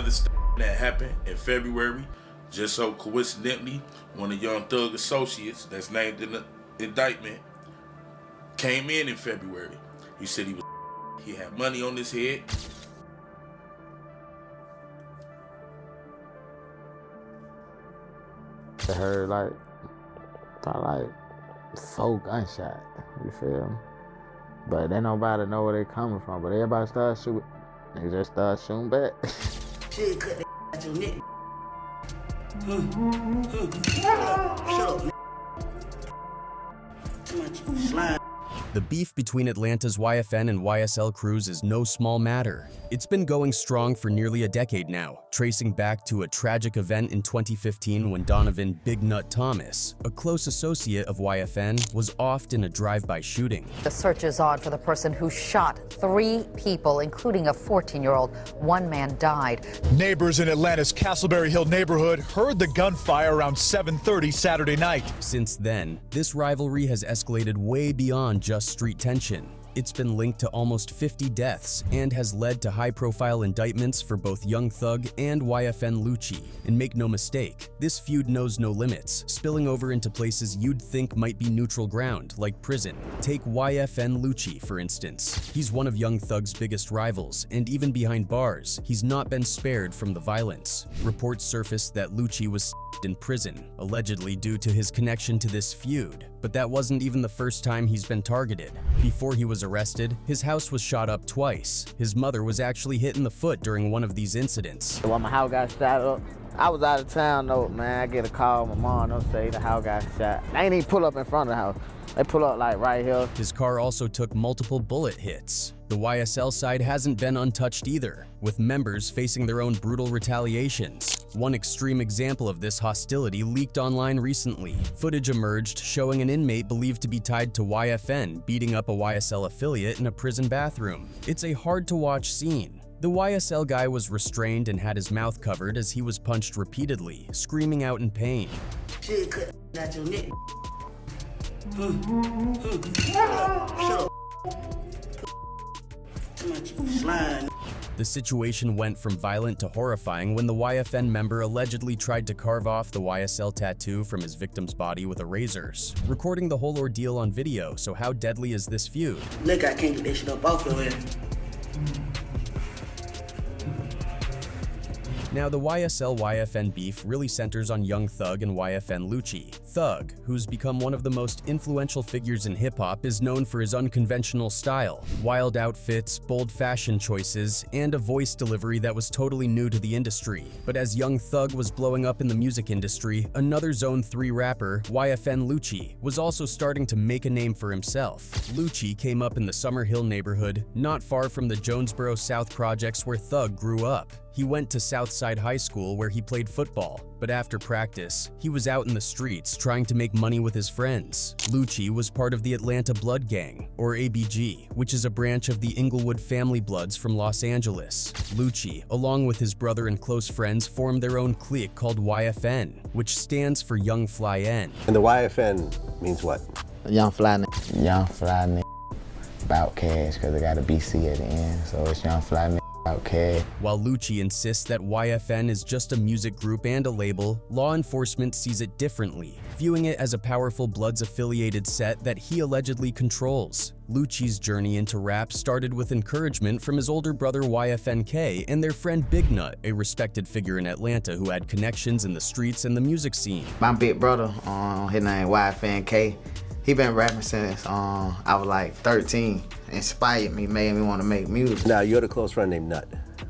other stuff that happened in February, just so coincidentally, one of Young Thug associates that's named in the indictment came in February. He said he had money on his head. I heard probably 4 gunshots, you feel me? But then nobody know where they coming from. But everybody started shooting. They just started shooting back. Shit, cut that at your neck. Shut up, too much slime. The beef between Atlanta's YFN and YSL crews is no small matter. It's been going strong for nearly a decade now, tracing back to a tragic event in 2015 when Donovan Big Nut Thomas, a close associate of YFN, was offed in a drive-by shooting. The search is on for the person who shot 3 people, including a 14-year-old. 1 man died. Neighbors in Atlanta's Castleberry Hill neighborhood heard the gunfire around 7:30 Saturday night. Since then, this rivalry has escalated way beyond just street tension. It's been linked to almost 50 deaths and has led to high-profile indictments for both Young Thug and YFN Lucci. And make no mistake, this feud knows no limits, spilling over into places you'd think might be neutral ground, like prison. Take YFN Lucci, for instance. He's one of Young Thug's biggest rivals, and even behind bars, he's not been spared from the violence. Reports surfaced that Lucci was in prison, allegedly due to his connection to this feud. But that wasn't even the first time he's been targeted. Before he was arrested, his house was shot up twice. His mother was actually hit in the foot during one of these incidents. When my house got shot up, I was out of town though, man. I get a call, my mom don't say the house got shot. They ain't even pull up in front of the house. They pull up like right here. His car also took multiple bullet hits. The YSL side hasn't been untouched either, with members facing their own brutal retaliations. One extreme example of this hostility leaked online recently. Footage emerged showing an inmate believed to be tied to YFN beating up a YSL affiliate in a prison bathroom. It's a hard-to-watch scene. The YSL guy was restrained and had his mouth covered as he was punched repeatedly, screaming out in pain. Shit, cut that at your neck. Shut up. Too much slime. The situation went from violent to horrifying when the YFN member allegedly tried to carve off the YSL tattoo from his victim's body with erasers, recording the whole ordeal on video. So how deadly is this feud? Look, I can't get that shit up off your head. Now, the YSL-YFN beef really centers on Young Thug and YFN Lucci. Thug, who's become one of the most influential figures in hip-hop, is known for his unconventional style, wild outfits, bold fashion choices, and a voice delivery that was totally new to the industry. But as Young Thug was blowing up in the music industry, another Zone 3 rapper, YFN Lucci, was also starting to make a name for himself. Lucci came up in the Summer Hill neighborhood, not far from the Jonesboro South projects where Thug grew up. He went to Southside High School where he played football, but after practice, he was out in the streets trying to make money with his friends. Lucci was part of the Atlanta Blood Gang, or ABG, which is a branch of the Inglewood family Bloods from Los Angeles. Lucci, along with his brother and close friends, formed their own clique called YFN, which stands for Young Fly N. And the YFN means what? Young Fly nigga. Young Fly nigga. About cash, because they got a BC at the end, so it's Young Fly nigga. Okay. While Lucci insists that YFN is just a music group and a label, law enforcement sees it differently, viewing it as a powerful Bloods-affiliated set that he allegedly controls. Lucci's journey into rap started with encouragement from his older brother YFNK and their friend Big Nut, a respected figure in Atlanta who had connections in the streets and the music scene. My big brother, his name YFNK, he been rapping since I was like 13. Inspired me, made me want to make music. Now, you had a close friend named Nut.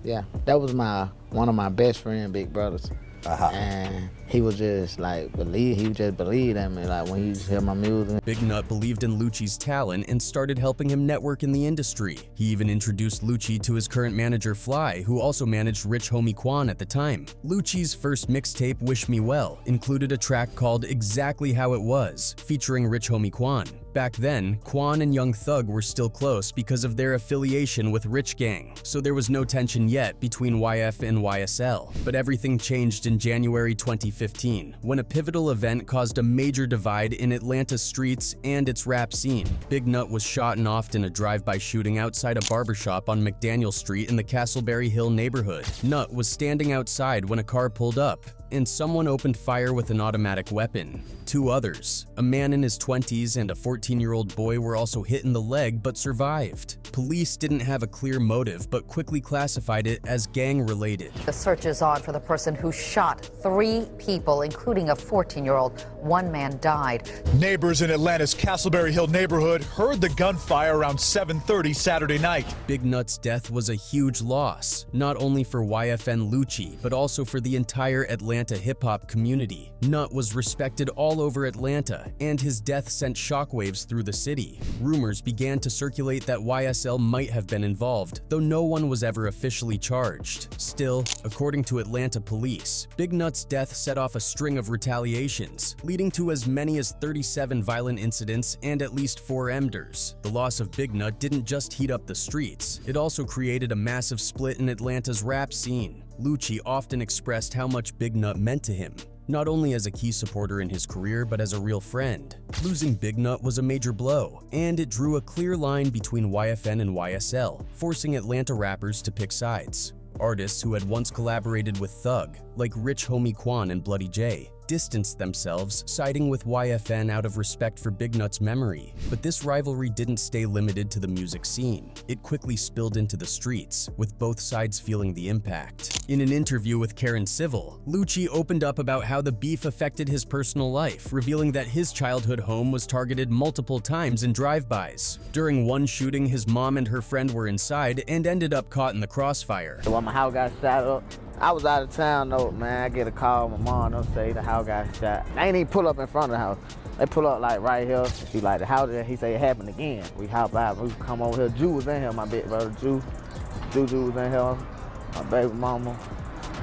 Yeah, that was one of my best friend, big brothers. And he was just like, he just believed in me, like when he used to hear my music. Big Nut believed in Lucci's talent and started helping him network in the industry. He even introduced Lucci to his current manager Fly, who also managed Rich Homie Quan at the time. Lucci's first mixtape, Wish Me Well, included a track called Exactly How It Was, featuring Rich Homie Quan. Back then, Quan and Young Thug were still close because of their affiliation with Rich Gang, so there was no tension yet between YF and YSL. But everything changed in January 2015, when a pivotal event caused a major divide in Atlanta's streets and its rap scene. Big Nut was shot and offed in a drive-by shooting outside a barbershop on McDaniel Street in the Castleberry Hill neighborhood. Nut was standing outside when a car pulled up, and someone opened fire with an automatic weapon. Two others, a man in his 20s and a 14-year-old boy, were also hit in the leg but survived. Police didn't have a clear motive but quickly classified it as gang-related. The search is on for the person who shot 3 people, including a 14-year-old. One man died. Neighbors in Atlanta's Castleberry Hill neighborhood heard the gunfire around 7:30 Saturday night. Big Nut's death was a huge loss, not only for YFN Lucci, but also for the entire Atlanta hip-hop community. Nut was respected all over Atlanta, and his death sent shockwaves through the city. Rumors began to circulate that YSL might have been involved, though no one was ever officially charged. Still, according to Atlanta police, Big Nut's death set off a string of retaliations, leading to as many as 37 violent incidents and at least 4 MDers. The loss of Big Nut didn't just heat up the streets, it also created a massive split in Atlanta's rap scene. Lucci often expressed how much Big Nut meant to him, not only as a key supporter in his career but as a real friend. Losing Big Nut was a major blow, and it drew a clear line between YFN and YSL, forcing Atlanta rappers to pick sides. Artists who had once collaborated with Thug, like Rich Homie Quan and Bloody J, distanced themselves, siding with YFN out of respect for Big Nut's memory. But this rivalry didn't stay limited to the music scene. It quickly spilled into the streets, with both sides feeling the impact. In an interview with Karen Civil, Lucci opened up about how the beef affected his personal life, revealing that his childhood home was targeted multiple times in drive-bys. During one shooting, his mom and her friend were inside and ended up caught in the crossfire. When my house got shot up, I was out of town though, man. I get a call, my mom don't say the house got shot. They ain't even pull up in front of the house. They pull up like right here. He like the house, he say it happened again. We hop out, we come over here. Jew was in here, my big brother Jew. Juju was in here, my baby mama,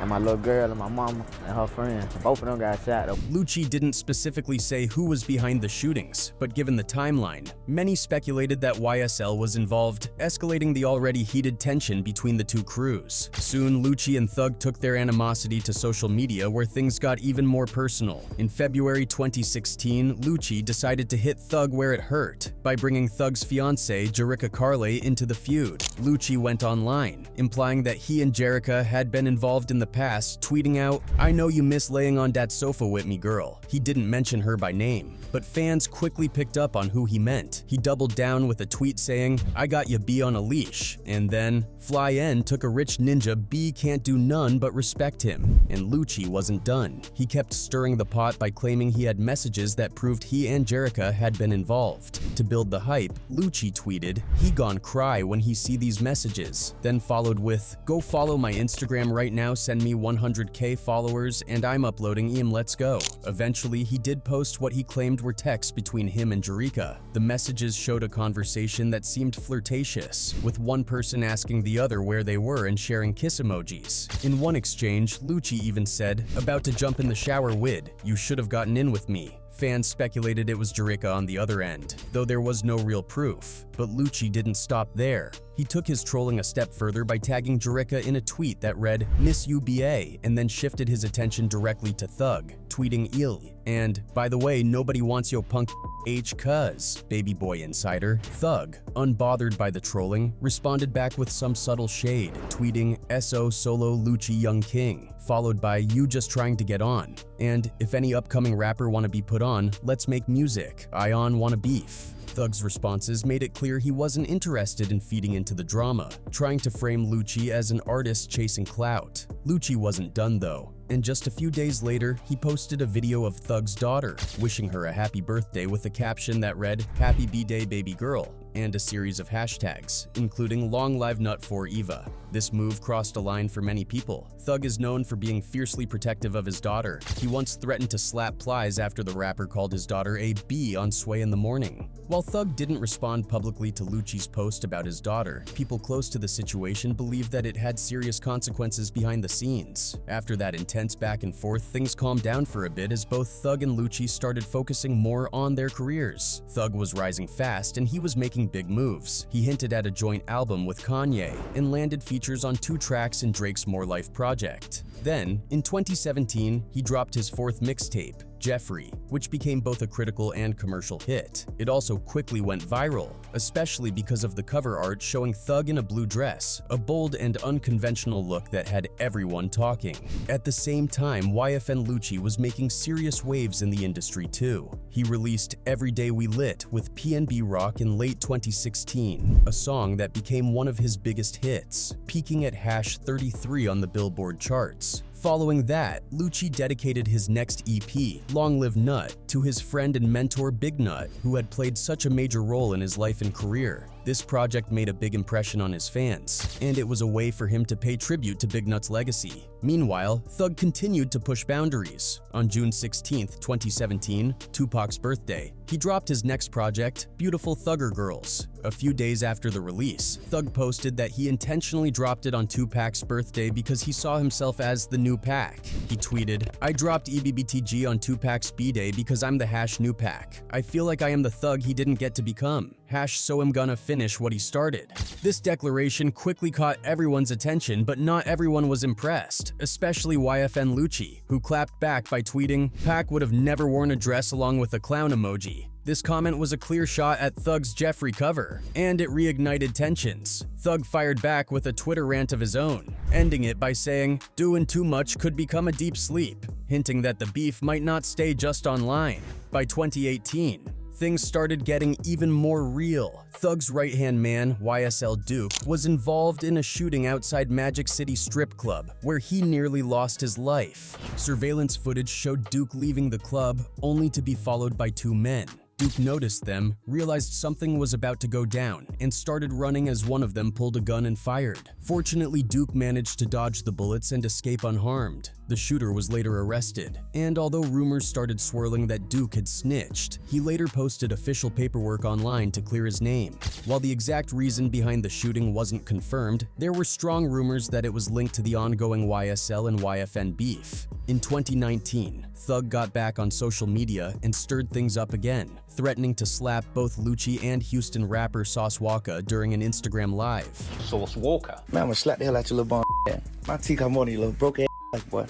and my little girl and my mama and her friends. Both of them got shot though. Lucci didn't specifically say who was behind the shootings, but given the timeline, many speculated that YSL was involved, escalating the already heated tension between the two crews. Soon, Lucci and Thug took their animosity to social media, where things got even more personal. In February 2016, Lucci decided to hit Thug where it hurt by bringing Thug's fiancée, Jerica Carley, into the feud. Lucci went online, implying that he and Jerica had been involved in the past, tweeting out, "I know you miss laying on that sofa with me, girl." He didn't mention her by name, but fans quickly picked up on who he meant. He doubled down with a tweet saying, "I got ya B on a leash," and then, Fly N took a rich ninja B can't do none but respect him. And Lucci wasn't done. He kept stirring the pot by claiming he had messages that proved he and Jerica had been involved. To build the hype, Lucci tweeted, "He gon' cry when he see these messages," then followed with, "Go follow my Instagram right now, send me 100K followers, and I'm uploading em, let's go." Eventually, he did post what he claimed were texts between him and Jerica. The messages showed a conversation that seemed flirtatious, with one person asking the other where they were and sharing kiss emojis. In one exchange, Lucci even said, "About to jump in the shower wid, you should have gotten in with me." Fans speculated it was Jerica on the other end, though there was no real proof. But Lucci didn't stop there. He took his trolling a step further by tagging Jerica in a tweet that read, "Miss UBA," and then shifted his attention directly to Thug, tweeting ill. And, by the way, nobody wants yo punk H cuz, baby boy insider. Thug, unbothered by the trolling, responded back with some subtle shade, tweeting "SO solo Lucci young king," followed by "You just trying to get on," and "If any upcoming rapper wanna be put on, let's make music, Ion wanna beef." Thug's responses made it clear he wasn't interested in feeding into the drama, trying to frame Lucci as an artist chasing clout. Lucci wasn't done though, and just a few days later, he posted a video of Thug's daughter, wishing her a happy birthday with a caption that read, "Happy B-Day baby girl." and a series of hashtags, including Long Live Nut for Eva. This move crossed a line for many people. Thug is known for being fiercely protective of his daughter. He once threatened to slap Plies after the rapper called his daughter a B on Sway in the Morning. While Thug didn't respond publicly to Lucci's post about his daughter, people close to the situation believe that it had serious consequences behind the scenes. After that intense back and forth, things calmed down for a bit as both Thug and Lucci started focusing more on their careers. Thug was rising fast and he was making big moves. He hinted at a joint album with Kanye and landed features on 2 tracks in Drake's More Life project. Then, in 2017, he dropped his 4th mixtape, Jeffrey, which became both a critical and commercial hit. It also quickly went viral, especially because of the cover art showing Thug in a blue dress, a bold and unconventional look that had everyone talking. At the same time, YFN Lucci was making serious waves in the industry too. He released Every Day We Lit with PNB Rock in late 2016, a song that became one of his biggest hits, peaking at #33 on the Billboard charts. Following that, Lucci dedicated his next EP, Long Live Nut, to his friend and mentor Big Nut, who had played such a major role in his life and career. This project made a big impression on his fans, and it was a way for him to pay tribute to Big Nut's legacy. Meanwhile, Thug continued to push boundaries. On June 16, 2017, Tupac's birthday, he dropped his next project, Beautiful Thugger Girls. A few days after the release, Thug posted that he intentionally dropped it on Tupac's birthday because he saw himself as the new Pac. He tweeted, "I dropped EBBTG on Tupac's B-Day because I'm the #new Pac. I feel like I am the thug he didn't get to become. So I'm gonna finish what he started." This declaration quickly caught everyone's attention, but not everyone was impressed, especially YFN Lucci, who clapped back by tweeting, "Pac would have never worn a dress along with a clown emoji." This comment was a clear shot at Thug's Jeffrey cover, and it reignited tensions. Thug fired back with a Twitter rant of his own, ending it by saying, "Doing too much could become a deep sleep," hinting that the beef might not stay just online. By 2018, things started getting even more real. Thug's right-hand man, YSL Duke, was involved in a shooting outside Magic City Strip Club, where he nearly lost his life. Surveillance footage showed Duke leaving the club, only to be followed by 2 men. Duke noticed them, realized something was about to go down, and started running as one of them pulled a gun and fired. Fortunately, Duke managed to dodge the bullets and escape unharmed. The shooter was later arrested, and although rumors started swirling that Duke had snitched, he later posted official paperwork online to clear his name. While the exact reason behind the shooting wasn't confirmed, there were strong rumors that it was linked to the ongoing YSL and YFN beef. In 2019, Thug got back on social media and stirred things up again, threatening to slap both Lucci and Houston rapper Sauce Walka during an Instagram live. Sauce Walker? Man, I'm gonna slap the hell out your little bum. My teeth got more than your little broke ass like, boy.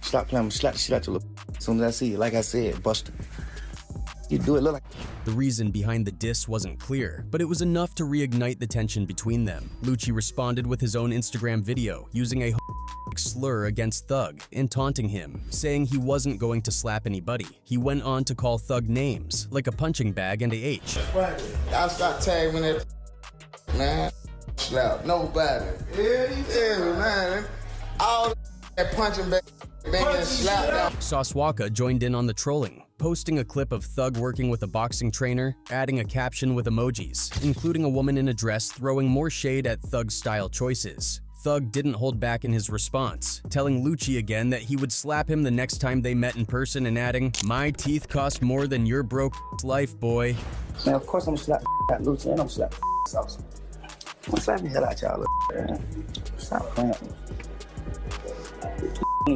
Stop playing, I'm gonna slap the shit out your little as soon as I see you. Like I said, Buster. You do it look like. The reason behind the diss wasn't clear, but it was enough to reignite the tension between them. Lucci responded with his own Instagram video, using a slur against Thug and taunting him, saying he wasn't going to slap anybody. He went on to call Thug names, like a punching bag and a H. I'll start tagging that, man. Slap nobody. Yeah, man. All that punching bag, slap down. Sauce Walka joined in on the trolling, posting a clip of Thug working with a boxing trainer, adding a caption with emojis, including a woman in a dress throwing more shade at Thug's style choices. Thug didn't hold back in his response, telling Lucci again that he would slap him the next time they met in person and adding, "My teeth cost more than your broke life, boy." Man, of course I'm gonna slap that Lucci and I'm gonna slap Sauce. I'm gonna slap the hell out y'all, man. Stop playing with me.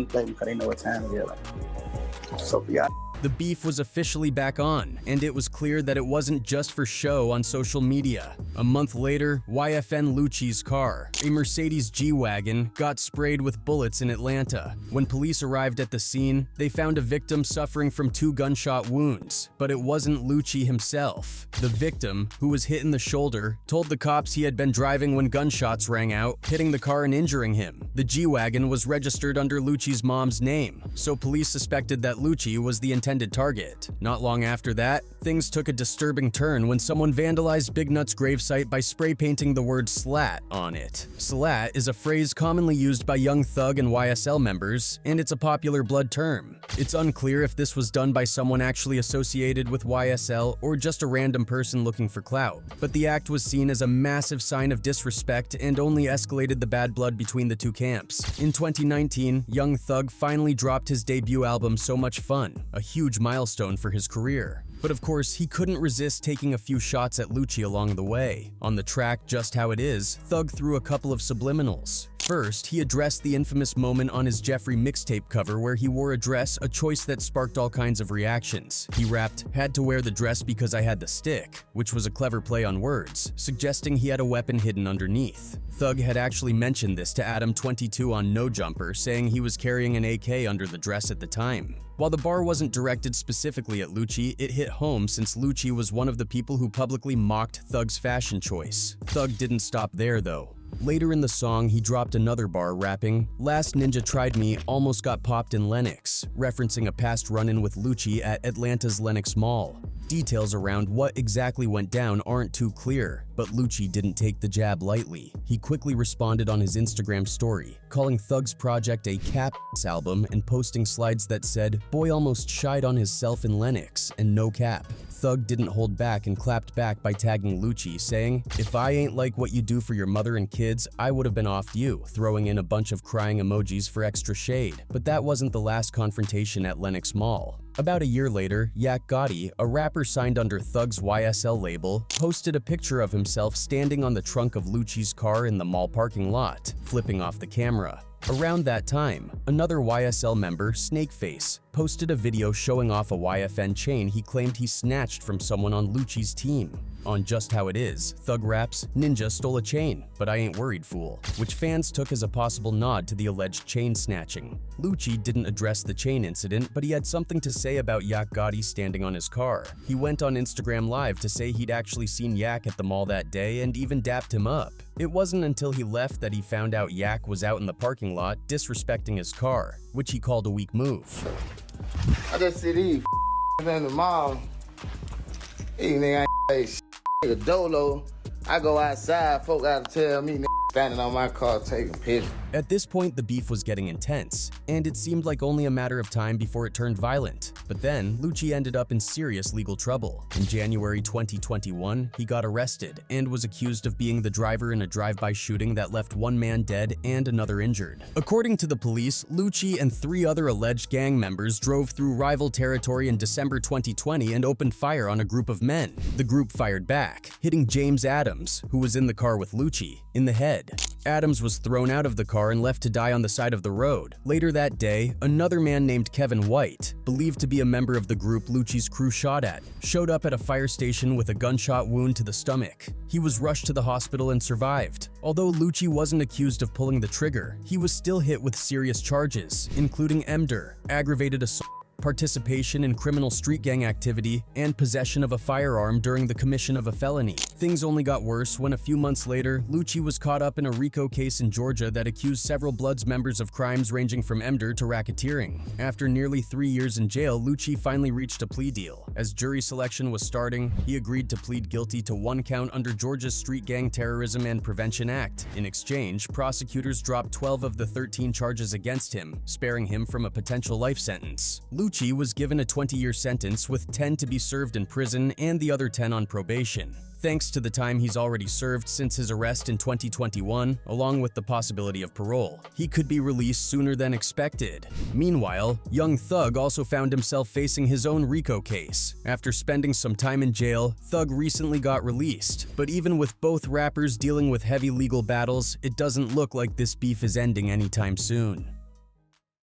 Play because they know what time it is. Like, so for y'all. The beef was officially back on, and it was clear that it wasn't just for show on social media. A month later, YFN Lucci's car, a Mercedes G-Wagon, got sprayed with bullets in Atlanta. When police arrived at the scene, they found a victim suffering from 2 gunshot wounds, but it wasn't Lucci himself. The victim, who was hit in the shoulder, told the cops he had been driving when gunshots rang out, hitting the car and injuring him. The G-Wagon was registered under Lucci's mom's name, so police suspected that Lucci was the intended intended target. Not long after that, things took a disturbing turn when someone vandalized Big Nut's gravesite by spray painting the word slat on it. Slat is a phrase commonly used by Young Thug and YSL members, and it's a popular blood term. It's unclear if this was done by someone actually associated with YSL or just a random person looking for clout, but the act was seen as a massive sign of disrespect and only escalated the bad blood between the two camps. In 2019, Young Thug finally dropped his debut album So Much Fun, a huge milestone for his career. But of course, he couldn't resist taking a few shots at Lucci along the way. On the track Just How It Is, Thug threw a couple of subliminals. First, he addressed the infamous moment on his Jeffrey mixtape cover where he wore a dress, a choice that sparked all kinds of reactions. He rapped, "Had to wear the dress because I had the stick," which was a clever play on words, suggesting he had a weapon hidden underneath. Thug had actually mentioned this to Adam22 on No Jumper, saying he was carrying an AK under the dress at the time. While the bar wasn't directed specifically at Lucci, it hit home since Lucci was one of the people who publicly mocked Thug's fashion choice. Thug didn't stop there though. Later in the song, he dropped another bar rapping, "Last ninja tried me, almost got popped in Lenox," referencing a past run-in with Lucci at Atlanta's Lenox Mall. Details around what exactly went down aren't too clear, but Lucci didn't take the jab lightly. He quickly responded on his Instagram story, calling Thug's project a cap album and posting slides that said, "Boy almost shied on himself in Lenox, and no cap." Thug didn't hold back and clapped back by tagging Lucci, saying, "If I ain't like what you do for your mother and kids, I would have been off you," throwing in a bunch of crying emojis for extra shade. But that wasn't the last confrontation at Lenox Mall. About a year later, Yak Gotti, a rapper signed under Thug's YSL label, posted a picture of himself standing on the trunk of Lucci's car in the mall parking lot, flipping off the camera. Around that time, another YSL member, Snakeface, posted a video showing off a YFN chain he claimed he snatched from someone on Lucci's team. On Just How It Is, Thug raps, "Ninja stole a chain, but I ain't worried, fool," which fans took as a possible nod to the alleged chain snatching. Lucci didn't address the chain incident, but he had something to say about Yak Gotti standing on his car. He went on Instagram Live to say he'd actually seen Yak at the mall that day and even dapped him up. It wasn't until he left that he found out Yak was out in the parking lot disrespecting his car, which he called a weak move. I just see these in the mall. These niggas ain't a dolo. I go outside, folk gotta tell me standing on my car taking pictures. At this point, the beef was getting intense, and it seemed like only a matter of time before it turned violent. But then, Lucci ended up in serious legal trouble. In January 2021, he got arrested and was accused of being the driver in a drive-by shooting that left one man dead and another injured. According to the police, Lucci and 3 other alleged gang members drove through rival territory in December 2020 and opened fire on a group of men. The group fired back, hitting James Adams, who was in the car with Lucci, in the head. Adams was thrown out of the car and left to die on the side of the road. Later that day, another man named Kevin White, believed to be a member of the group Lucci's crew shot at, showed up at a fire station with a gunshot wound to the stomach. He was rushed to the hospital and survived. Although Lucci wasn't accused of pulling the trigger, he was still hit with serious charges, including murder, aggravated assault, participation in criminal street gang activity, and possession of a firearm during the commission of a felony. Things only got worse when a few months later, Lucci was caught up in a RICO case in Georgia that accused several Bloods members of crimes ranging from murder to racketeering. After nearly 3 years in jail, Lucci finally reached a plea deal. As jury selection was starting, he agreed to plead guilty to 1 count under Georgia's Street Gang Terrorism and Prevention Act. In exchange, prosecutors dropped 12 of the 13 charges against him, sparing him from a potential life sentence. Lucci was given a 20-year sentence with 10 to be served in prison and the other 10 on probation. Thanks to the time he's already served since his arrest in 2021, along with the possibility of parole, he could be released sooner than expected. Meanwhile, Young Thug also found himself facing his own RICO case. After spending some time in jail, Thug recently got released. But even with both rappers dealing with heavy legal battles, it doesn't look like this beef is ending anytime soon.